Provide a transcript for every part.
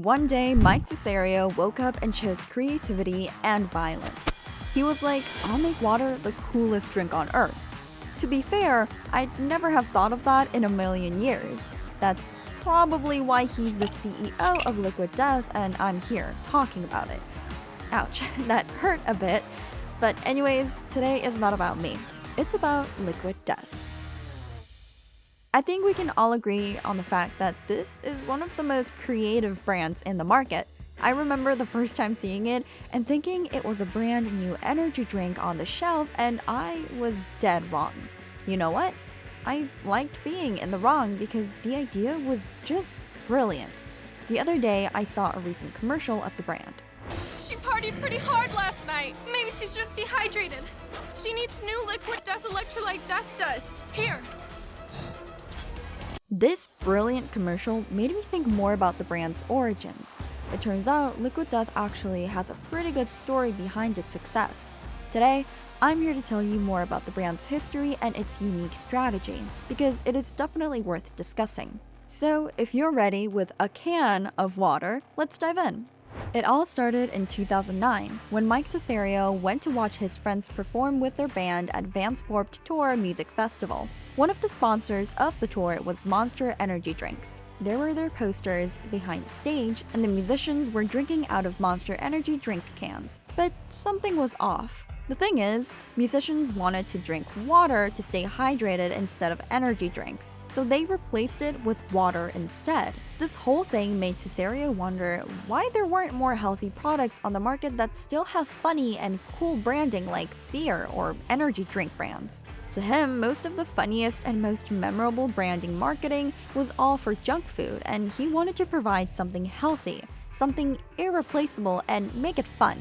One day, Mike Cessario woke up and chose creativity and violence. He was like, I'll make water the coolest drink on earth. To be fair, I'd never have thought of that in a million years. That's probably why he's the CEO of Liquid Death and I'm here talking about it. Ouch, that hurt a bit. But anyways, today is not about me. It's about Liquid Death. I think we can all agree on the fact that this is one of the most creative brands in the market. I remember the first time seeing it and thinking it was a brand new energy drink on the shelf, and I was dead wrong. You know what? I liked being in the wrong because the idea was just brilliant. The other day, I saw a recent commercial of the brand. She partied pretty hard last night. Maybe she's just dehydrated. She needs new Liquid Death electrolyte death dust. Here. This brilliant commercial made me think more about the brand's origins. It turns out Liquid Death actually has a pretty good story behind its success. Today, I'm here to tell you more about the brand's history and its unique strategy, because it is definitely worth discussing. So, if you're ready with a can of water, let's dive in. It all started in 2009, when Mike Cessario went to watch his friends perform with their band at Vans Warped Tour Music Festival. One of the sponsors of the tour was Monster Energy Drinks. There were their posters behind the stage, and the musicians were drinking out of Monster Energy drink cans. But something was off. The thing is, musicians wanted to drink water to stay hydrated instead of energy drinks, so they replaced it with water instead. This whole thing made Cessario wonder why there weren't more healthy products on the market that still have funny and cool branding like beer or energy drink brands. To him, most of the funniest and most memorable branding marketing was all for junk food, and he wanted to provide something healthy, something irreplaceable, and make it fun.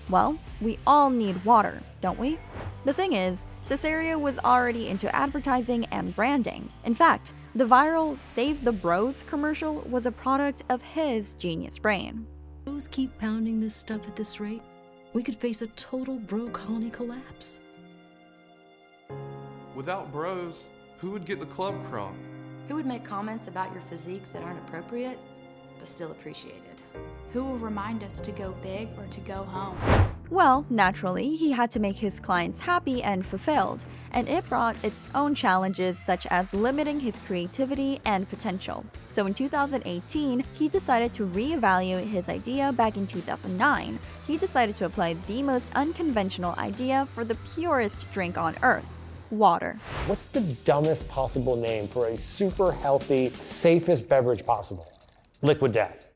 Well, we all need water, don't we? The thing is, Cessario was already into advertising and branding. In fact, the viral Save the Bros commercial was a product of his genius brain. Bros keep pounding this stuff at this rate, we could face a total bro colony collapse. Without bros, who would get the club crunk? Who would make comments about your physique that aren't appropriate, but still appreciated? Who will remind us to go big or to go home? Well, naturally, he had to make his clients happy and fulfilled, and it brought its own challenges such as limiting his creativity and potential. So in 2018, he decided to reevaluate his idea back in 2009. He decided to apply the most unconventional idea for the purest drink on earth: water. What's the dumbest possible name for a super healthy, safest beverage possible? Liquid Death.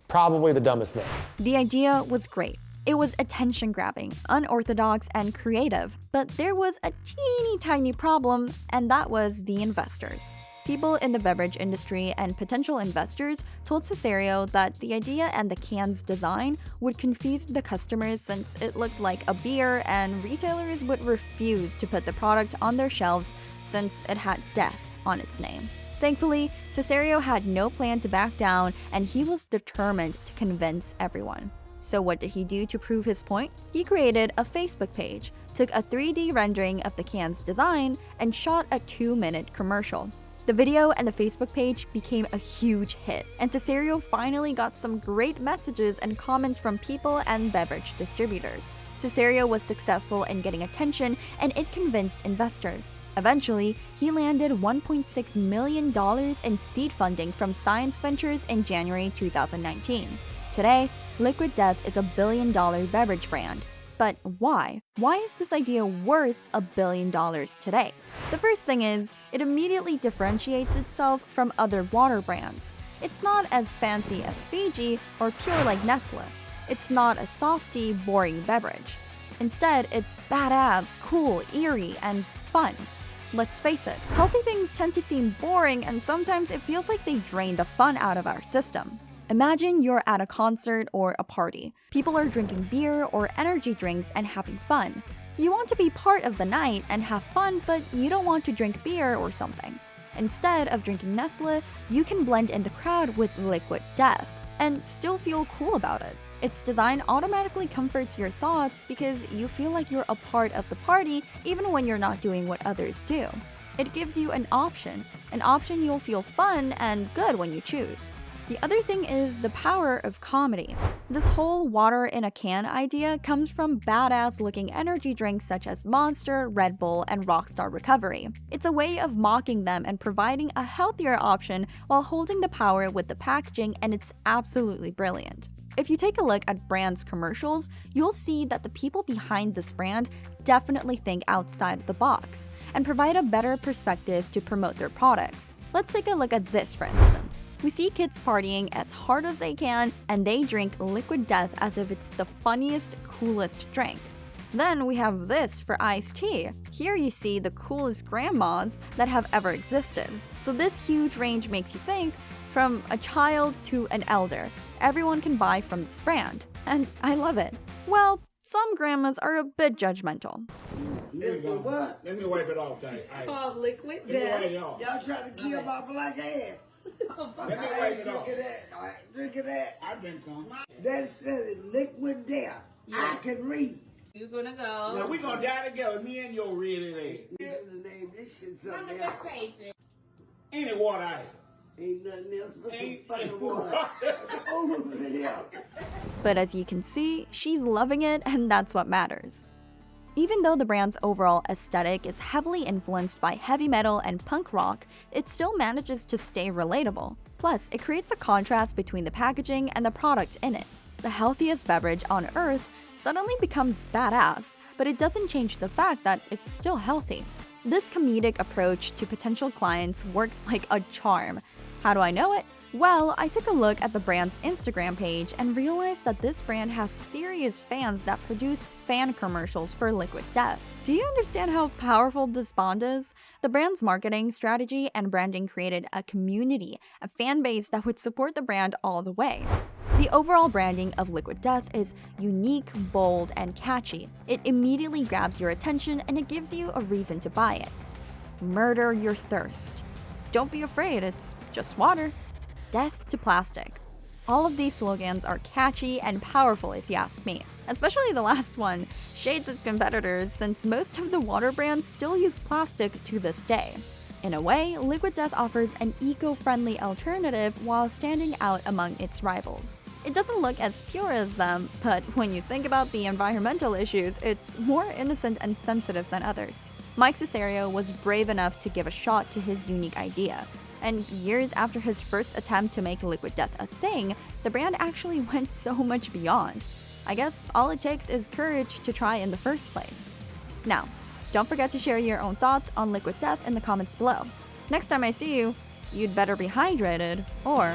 Probably the dumbest name. The idea was great. It was attention-grabbing, unorthodox, and creative. But there was a teeny tiny problem, and that was the investors. People in the beverage industry and potential investors told Cessario that the idea and the can's design would confuse the customers since it looked like a beer, and retailers would refuse to put the product on their shelves since it had death on its name. Thankfully, Cessario had no plan to back down, and he was determined to convince everyone. So what did he do to prove his point? He created a Facebook page, took a 3D rendering of the can's design, and shot a 2-minute commercial. The video and the Facebook page became a huge hit, and Cessario finally got some great messages and comments from people and beverage distributors. Cessario was successful in getting attention, and it convinced investors. Eventually, he landed $1.6 million in seed funding from Science Ventures in January 2019. Today, Liquid Death is a billion-dollar beverage brand. But why? Why is this idea worth $1 billion today? The first thing is, it immediately differentiates itself from other water brands. It's not as fancy as Fiji or pure like Nestle. It's not a softy, boring beverage. Instead, it's badass, cool, eerie, and fun. Let's face it, healthy things tend to seem boring, and sometimes it feels like they drain the fun out of our system. Imagine you're at a concert or a party. People are drinking beer or energy drinks and having fun. You want to be part of the night and have fun, but you don't want to drink beer or something. Instead of drinking Nestle, you can blend in the crowd with Liquid Death and still feel cool about it. Its design automatically comforts your thoughts because you feel like you're a part of the party even when you're not doing what others do. It gives you an option. an option you'll feel fun and good when you choose. The other thing is the power of comedy. This whole water in a can idea comes from badass looking energy drinks such as Monster, Red Bull, and Rockstar Recovery. It's a way of mocking them and providing a healthier option while holding the power with the packaging, and it's absolutely brilliant. If you take a look at brands' commercials, you'll see that the people behind this brand definitely think outside the box and provide a better perspective to promote their products. Let's take a look at this, for instance. We see kids partying as hard as they can, and they drink Liquid Death as if it's the funniest, coolest drink. Then we have this for iced tea. Here you see the coolest grandmas that have ever existed. So this huge range makes you think, from a child to an elder, everyone can buy from this brand. And I love it. Well, some grandmas are a bit judgmental. What? Let me wipe it off, guys. It's called Liquid Let me Death. wipe it off. Y'all trying to kill my black ass. Let me wipe it off. Drink of that. All right, drink of that. I drink some. That says Liquid Death. I can read. You're gonna go. Now we gonna die together, me and your really lady. Name this shit something else. Any water ice. Ain't nothing else but some Ain't- fucking water. Oh, yeah. But as you can see, she's loving it, and that's what matters. Even though the brand's overall aesthetic is heavily influenced by heavy metal and punk rock, it still manages to stay relatable. Plus, it creates a contrast between the packaging and the product in it. The healthiest beverage on earth suddenly becomes badass, but it doesn't change the fact that it's still healthy. This comedic approach to potential clients works like a charm. How do I know it? Well, I took a look at the brand's Instagram page and realized that this brand has serious fans that produce fan commercials for Liquid Death. Do you understand how powerful this bond is? The brand's marketing strategy and branding created a community, a fan base that would support the brand all the way. The overall branding of Liquid Death is unique, bold, and catchy. It immediately grabs your attention and it gives you a reason to buy it. Murder your thirst. Don't be afraid, it's just water. Death to plastic. All of these slogans are catchy and powerful if you ask me. Especially the last one, shades its competitors since most of the water brands still use plastic to this day. In a way, Liquid Death offers an eco-friendly alternative while standing out among its rivals. It doesn't look as pure as them, but when you think about the environmental issues, it's more innocent and sensitive than others. Mike Cessario was brave enough to give a shot to his unique idea. And years after his first attempt to make Liquid Death a thing, the brand actually went so much beyond. I guess all it takes is courage to try in the first place. Now, don't forget to share your own thoughts on Liquid Death in the comments below. Next time I see you, you'd better be hydrated or